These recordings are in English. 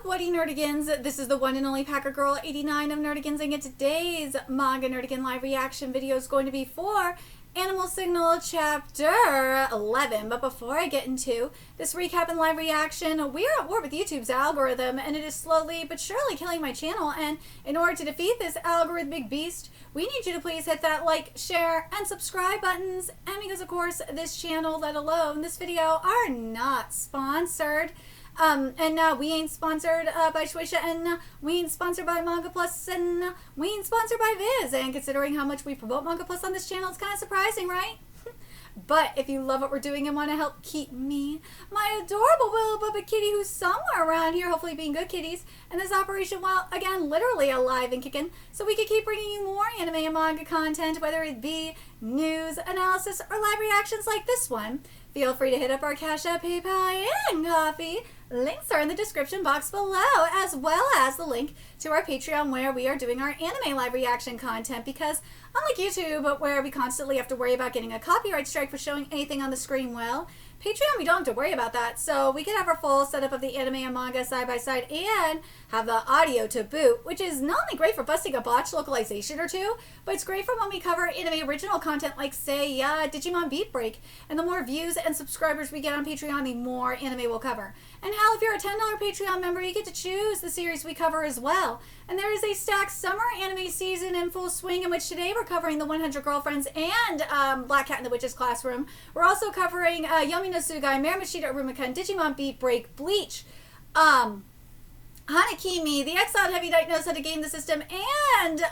Whatty Nerdigans, this is the one and only Packer Girl 89 of Nerdigans, and today's Manga Nerdigan live reaction video is going to be for Animal Signal Chapter 11. But before I get into this recap and live reaction, we are at war with YouTube's algorithm, and it is slowly but surely killing my channel. And in order to defeat this algorithmic beast, we need you to please hit that like, share, and subscribe buttons. And because, of course, this channel, let alone this video, are not sponsored. And we ain't sponsored by Shueisha, and we ain't sponsored by Manga Plus, and we ain't sponsored by Viz. And considering how much we promote Manga Plus on this channel, it's kind of surprising, right? But if you love what we're doing and want to help keep me, my adorable Willow Bubba kitty, who's somewhere around here, hopefully being good kitties, and this operation, well, again, literally alive and kicking, so we can keep bringing you more anime and manga content, whether it be news, analysis, or live reactions like this one, feel free to hit up our Cash App, PayPal, and Coffee. Links are in the description box below, as well as the link to our Patreon, where we are doing our anime live reaction content, because unlike YouTube, where we constantly have to worry about getting a copyright strike for showing anything on the screen, well, Patreon, we don't have to worry about that. So we can have our full setup of the anime and manga side by side and have the audio to boot, which is not only great for busting a botched localization or two, but it's great for when we cover anime original content like, say, Digimon Beat Break. And the more views and subscribers we get on Patreon, the more anime we'll cover. And hell, if you're a $10 Patreon member, you get to choose the series we cover as well. And there is a stacked summer anime season in full swing, in which today we're covering The 100 Girlfriends and Black Cat in the Witch's Classroom. We're also covering Yomi no Sugai, Marimashita Urumika, and Digimon Beat Break, Bleach, Hanakimi, The Exiled Heavy Knight Knows How to Game the System, and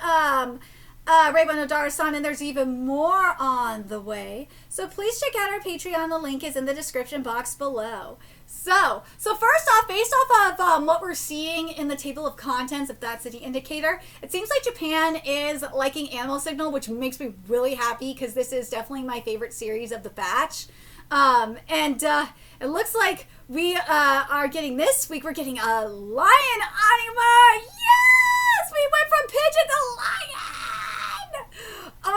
Reiwa no Dara-san, and there's even more on the way. So please check out our Patreon. The link is in the description box below. So first off, based off of what we're seeing in the table of contents, if that's any indicator, it seems like Japan is liking Animal Signal, which makes me really happy because this is definitely my favorite series of the batch. It looks like we are getting this week, we're getting a lion anima. Yes! We went from pigeon to lion!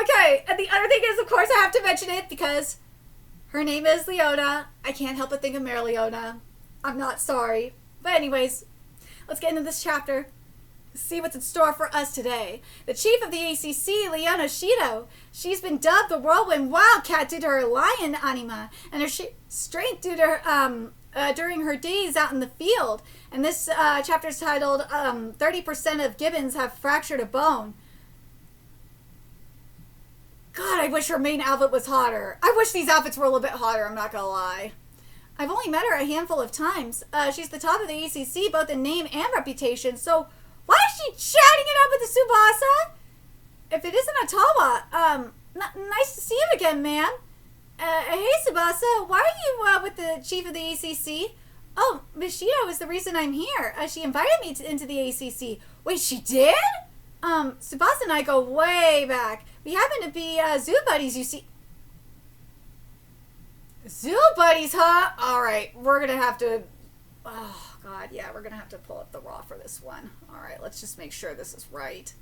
Okay, and the other thing is, of course, I have to mention it because her name is Leona. I can't help but think of Mare Leona. I'm not sorry. But anyways, let's get into this chapter. See what's in store for us today. The chief of the ACC, Leona Shido, she's been dubbed the Whirlwind Wildcat due to her lion anima and her strength due to her, during her days out in the field. And this chapter is titled 30% of gibbons have fractured a bone. God, I wish her main outfit was hotter. I wish these outfits were a little bit hotter, I'm not gonna lie. I've only met her a handful of times. She's the top of the ACC, both in name and reputation, so why is she chatting it up with the Tsubasa? If it isn't Ottawa, nice to see you again, ma'am. Hey, Tsubasa, why are you with the chief of the ACC? Oh, Miss Shido is the reason I'm here. She invited me into the ACC. Wait, she did? Tsubasa and I go way back. We happen to be zoo buddies, you see. Zoo buddies, huh? Alright, we're gonna have to... Oh, God, yeah, we're gonna have to pull up the raw for this one. Alright, let's just make sure this is right.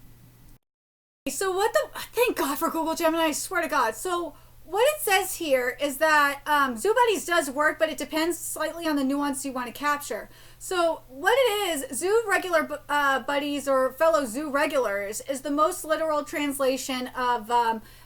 So what the... Thank God for Google Gemini, I swear to God. So what it says here is that Zoo Buddies does work, but it depends slightly on the nuance you want to capture. So what it is, Zoo Regular Buddies, or fellow Zoo Regulars, is the most literal translation of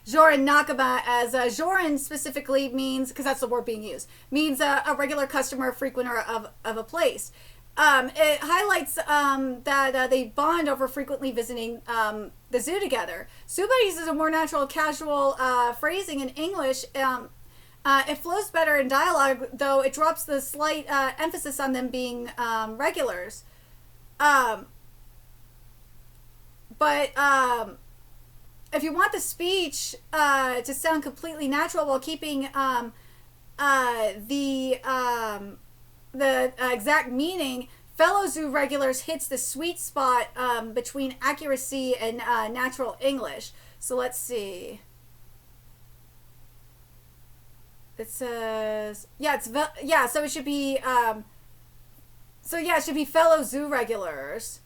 Jorin Nakaba, as Jorin specifically means, because that's the word being used, means a regular customer, frequenter of a place. It highlights that they bond over frequently visiting the zoo together. Zoo Buddies is a more natural, casual phrasing in English. It flows better in dialogue, though it drops the slight emphasis on them being regulars. But if you want the speech to sound completely natural while keeping the exact meaning, fellow zoo regulars hits the sweet spot between accuracy and natural English. So let's see. It says, so it should be, it should be fellow zoo regulars.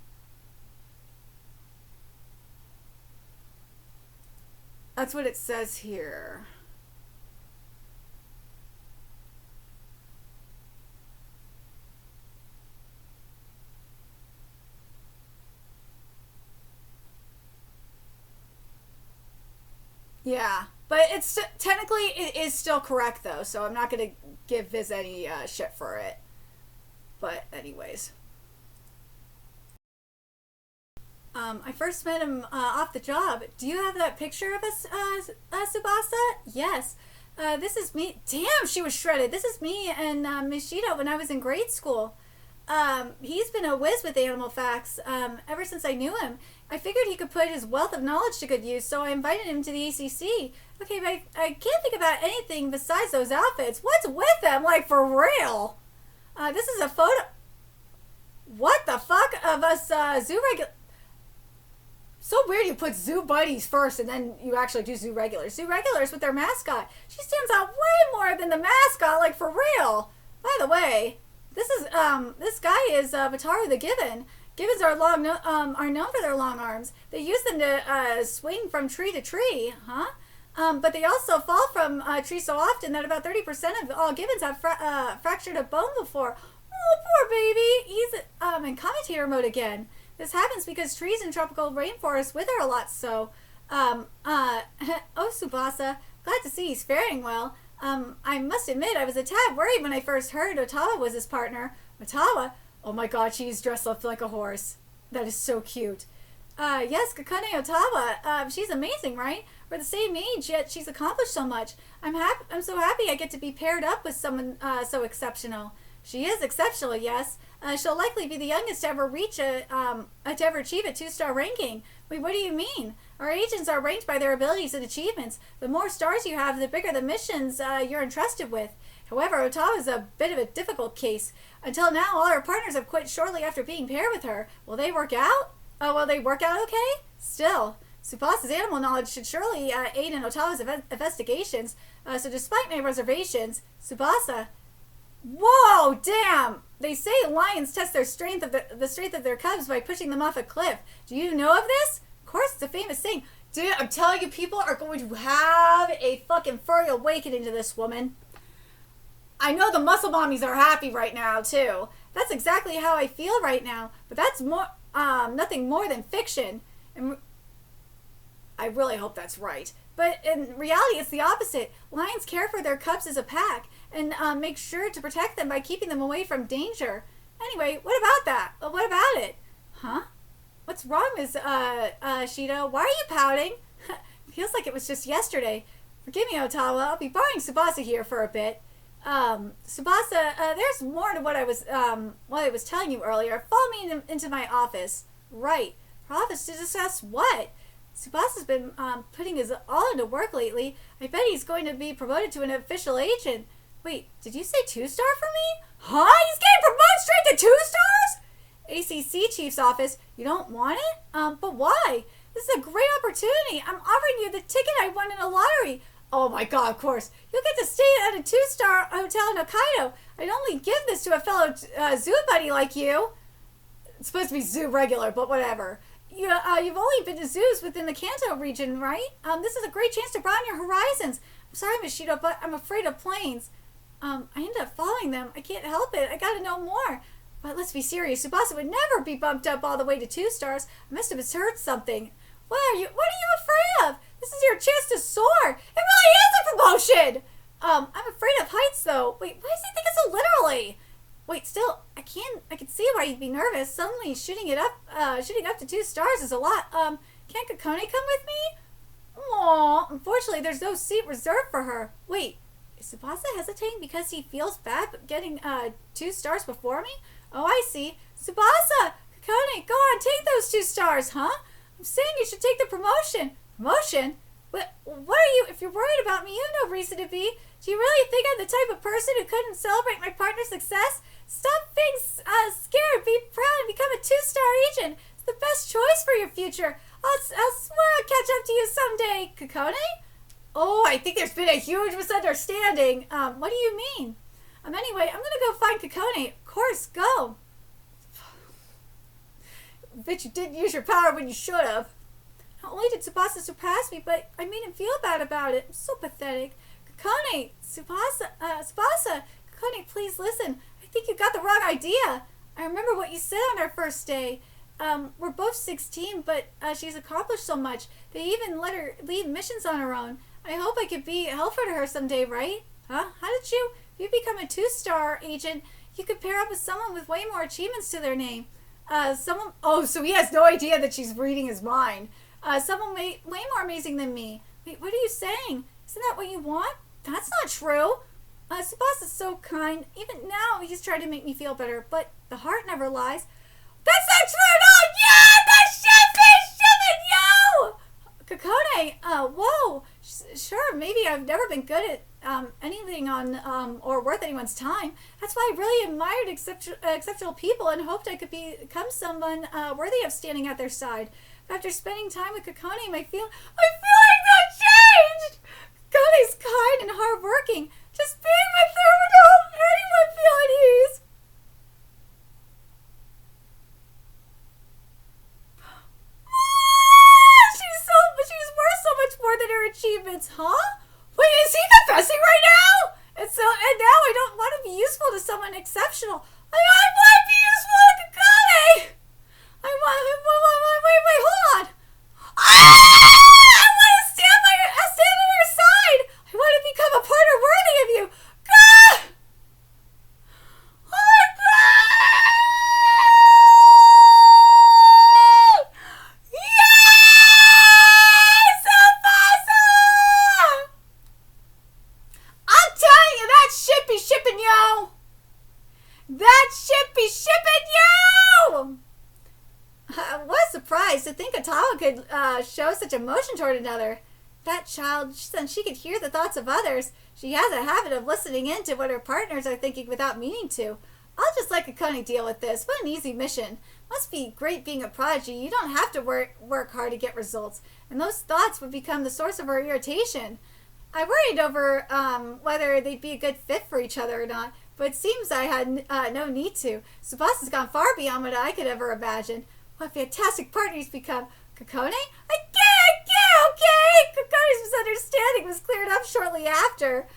That's what it says here. Yeah, but it's technically it is still correct though, so I'm not gonna give Viz any shit for it. But anyways, I first met him off the job. Do you have that picture of us, Tsubasa? Yes. This is me. Damn, she was shredded. This is me and Mishito when I was in grade school. He's been a whiz with animal facts ever since I knew him. I figured he could put his wealth of knowledge to good use, so I invited him to the ACC. Okay, but I can't think about anything besides those outfits. What's with them? Like, for real? This is a photo... What the fuck of us zoo regular... So weird you put zoo buddies first and then you actually do zoo regulars. Zoo regulars with their mascot. She stands out way more than the mascot, like, for real. By the way... This guy is Wataru the Gibbon. Gibbons are are known for their long arms. They use them to swing from tree to tree, huh? But they also fall from trees so often that about 30% of all gibbons have fractured a bone before. Oh, poor baby. He's in commentator mode again. This happens because trees in tropical rainforests wither a lot. So, oh, Tsubasa, glad to see he's faring well. I must admit, I was a tad worried when I first heard Otawa was his partner. Otawa? Oh my god, she's dressed up like a horse. That is so cute. Yes, Kakane Otawa. She's amazing, right? We're the same age, yet she's accomplished so much. I'm so happy I get to be paired up with someone so exceptional. She is exceptional, yes. She'll likely be the youngest to ever reach to ever achieve a 2-star ranking. Wait, what do you mean? Our agents are ranked by their abilities and achievements. The more stars you have, the bigger the missions you're entrusted with. However, Otawa is a bit of a difficult case. Until now, all her partners have quit shortly after being paired with her. Will they work out? Will they work out okay? Still, Tsubasa's animal knowledge should surely aid in Otawa's investigations. So despite my reservations, Tsubasa... Whoa, damn! They say lions test their strength of the strength of their cubs by pushing them off a cliff. Do you know of this? Of course, it's a famous thing. Dude, I'm telling you, people are going to have a fucking furry awakening to this woman. I know the muscle mommies are happy right now, too. That's exactly how I feel right now. But that's nothing more than fiction. And I really hope that's right. But in reality, it's the opposite. Lions care for their cubs as a pack and make sure to protect them by keeping them away from danger. Anyway, what about that? What about it? Huh? What's wrong, Ms. Shido? Why are you pouting? Feels like it was just yesterday. Forgive me, Otawa. I'll be borrowing Tsubasa here for a bit. Tsubasa, there's more to what I was telling you earlier. Follow me into my office. Right. Her office to discuss what? Tsubasa's been putting his all into work lately. I bet he's going to be promoted to an official agent. Wait, did you say 2-star for me? Huh? He's getting promoted straight to 2 stars? ACC Chief's office. You don't want it? But why? This is a great opportunity. I'm offering you the ticket I won in a lottery. Oh my god, of course. You'll get to stay at a 2-star hotel in Hokkaido. I'd only give this to a fellow zoo buddy like you. It's supposed to be zoo regular, but whatever. You've only been to zoos within the Kanto region, right? This is a great chance to broaden your horizons. I'm sorry, Miss Shido, but I'm afraid of planes. I ended up following them. I can't help it. I gotta know more. But let's be serious. Tsubasa would never be bumped up all the way to 2 stars. I must have misheard something. What are you afraid of? This is your chance to soar. It really is a promotion. I'm afraid of heights, though. Wait, why does he think it so literally? Wait, still, I can see why you'd be nervous. Suddenly shooting up to 2 stars is a lot. Can't Kakone come with me? Aw, unfortunately, there's no seat reserved for her. Wait, is Tsubasa hesitating because he feels bad getting 2 stars before me? Oh, I see. Tsubasa! Kakone, go on, take those 2 stars, huh? I'm saying you should take the promotion. Promotion? What are you? If you're worried about me, you have no reason to be. Do you really think I'm the type of person who couldn't celebrate my partner's success? Stop being scared. Be proud and become a 2-star agent. It's the best choice for your future. I'll swear I'll catch up to you someday. Kakone? Oh, I think there's been a huge misunderstanding. What do you mean? Anyway, I'm gonna go find Kakone. Of course, go. Bet you didn't use your power when you should have. Not only did Tsubasa surpass me, but I made him feel bad about it. I'm so pathetic. Kakone, Tsubasa, Kakone, please listen. I think you got the wrong idea. I remember what you said on our first day. we're both 16, but she's accomplished so much. They even let her lead missions on her own. I hope I could be helpful to her someday, right? Huh? How did you? If you become a 2-star agent, you could pair up with someone with way more achievements to their name. Someone. Oh, so he has no idea that she's reading his mind. Someone way more amazing than me. Wait, what are you saying? Isn't that what you want? That's not true. Sabas is so kind. Even now, he's trying to make me feel better, but the heart never lies. That's not true at all! Yeah! That's shipping! Yo! Kakone, whoa! Sure, maybe I've never been good at anything on or worth anyone's time. That's why I really admired exceptional people and hoped I could become someone worthy of standing at their side. But after spending time with Kakone, my feelings have changed! Kakone's kind and hardworking. Just being with her would help anyone feel at ease. She's worth so much more than her achievements, huh? Wait, is he confessing right now? And now I don't want to be useful to someone exceptional. I want to be useful to Kakone. Wait, hold on. I want to stand at her side. I want to become a partner worthy of you. God! Oh my God! Yes! Abasa! I'm telling you, that ship be shipping, yo! That ship be shipping, yo! What a surprise to think Atawa could show such emotion toward another. That child, since she could hear the thoughts of others, she has a habit of listening in to what her partners are thinking without meaning to. I'll just let Kakone deal with this. What an easy mission. Must be great being a prodigy. You don't have to work hard to get results. And those thoughts would become the source of her irritation. I worried over whether they'd be a good fit for each other or not, but it seems I had no need to. Tsubasa has gone far beyond what I could ever imagine. What fantastic partner he's become. Kakone? I get, okay! Kakone's misunderstanding was cleared up shortly after.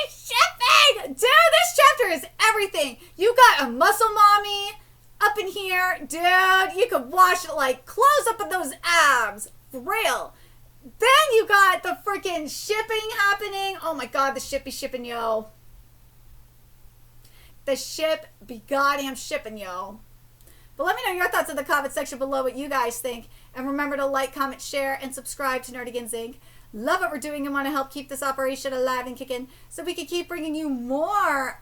Shipping! Dude, this chapter is everything. You got a muscle mommy up in here. Dude, you could wash it like close up of those abs. For real. Then you got the freaking shipping happening. Oh my God, the ship be shipping, yo. The ship be goddamn shipping, yo. But let me know your thoughts in the comment section below, what you guys think. And remember to like, comment, share, and subscribe to Nerdigans Inc. Love what we're doing and want to help keep this operation alive and kicking so we can keep bringing you more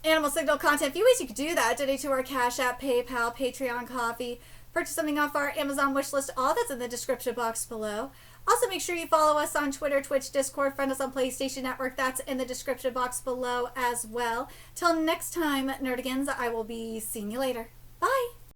Animal Signal content. A few ways you could do that. Donate to our Cash App, PayPal, Patreon, Coffee. Purchase something off our Amazon wish list. All that's in the description box below. Also, make sure you follow us on Twitter, Twitch, Discord. Friend us on PlayStation Network. That's in the description box below as well. Till next time, Nerdigans, I will be seeing you later. Bye.